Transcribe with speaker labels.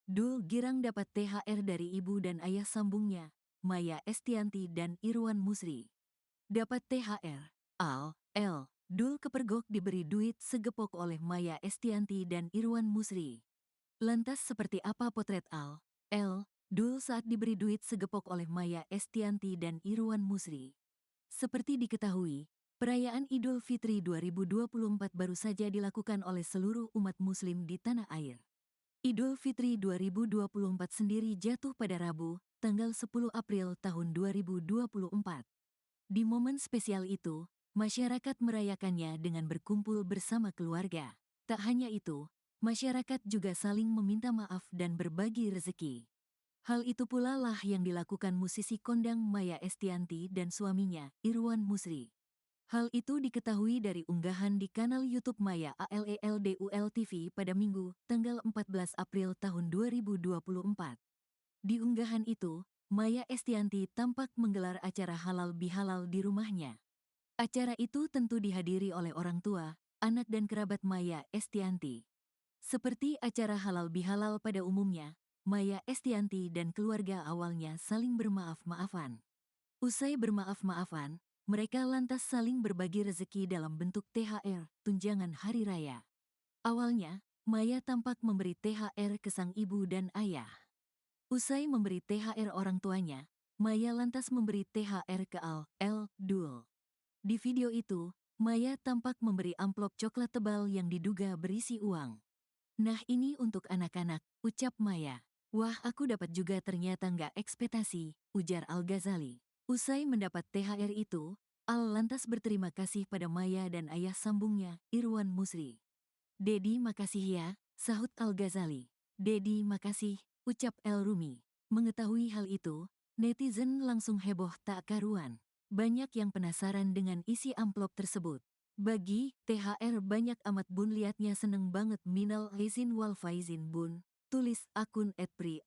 Speaker 1: Dul girang dapat THR dari ibu dan ayah sambungnya, Maya Estianty dan Irwan Musri. Dapat THR. Dul kepergok diberi duit segepok oleh Maya Estianty dan Irwan Musri. Lantas seperti apa potret Dul saat diberi duit segepok oleh Maya Estianty dan Irwan Musri? Seperti diketahui, perayaan Idul Fitri 2024 baru saja dilakukan oleh seluruh umat muslim di tanah air. Idul Fitri 2024 sendiri jatuh pada Rabu, tanggal 10 April tahun 2024. Di momen spesial itu, masyarakat merayakannya dengan berkumpul bersama keluarga. Tak hanya itu, masyarakat juga saling meminta maaf dan berbagi rezeki. Hal itu pula lah yang dilakukan musisi kondang Maya Estianty dan suaminya, Irwan Musri. Hal itu diketahui dari unggahan di kanal YouTube Maya ALELDUL TV pada Minggu, tanggal 14 April tahun 2024. Di unggahan itu, Maya Estianty tampak menggelar acara halal bihalal di rumahnya. Acara itu tentu dihadiri oleh orang tua, anak dan kerabat Maya Estianty. Seperti acara halal bihalal pada umumnya, Maya Estianty dan keluarga awalnya saling bermaaf-maafan. Usai bermaaf-maafan, mereka lantas saling berbagi rezeki dalam bentuk THR, tunjangan hari raya. Awalnya, Maya tampak memberi THR ke sang ibu dan ayah. Usai memberi THR orang tuanya, Maya lantas memberi THR ke Dul. Di video itu, Maya tampak memberi amplop coklat tebal yang diduga berisi uang. "Nah ini untuk anak-anak," ucap Maya. "Wah aku dapat juga ternyata nggak ekspektasi," ujar Al-Ghazali. Usai mendapat THR itu, lantas berterima kasih pada Maya dan ayah sambungnya, Irwan Musri. "Dedi makasih ya," sahut Al-Ghazali. "Dedi makasih," ucap El Rumi. Mengetahui hal itu, netizen langsung heboh tak karuan. Banyak yang penasaran dengan isi amplop tersebut. "Bagi THR banyak amat bun liatnya seneng banget minal aizin wal faizin bun," tulis akun @pri*.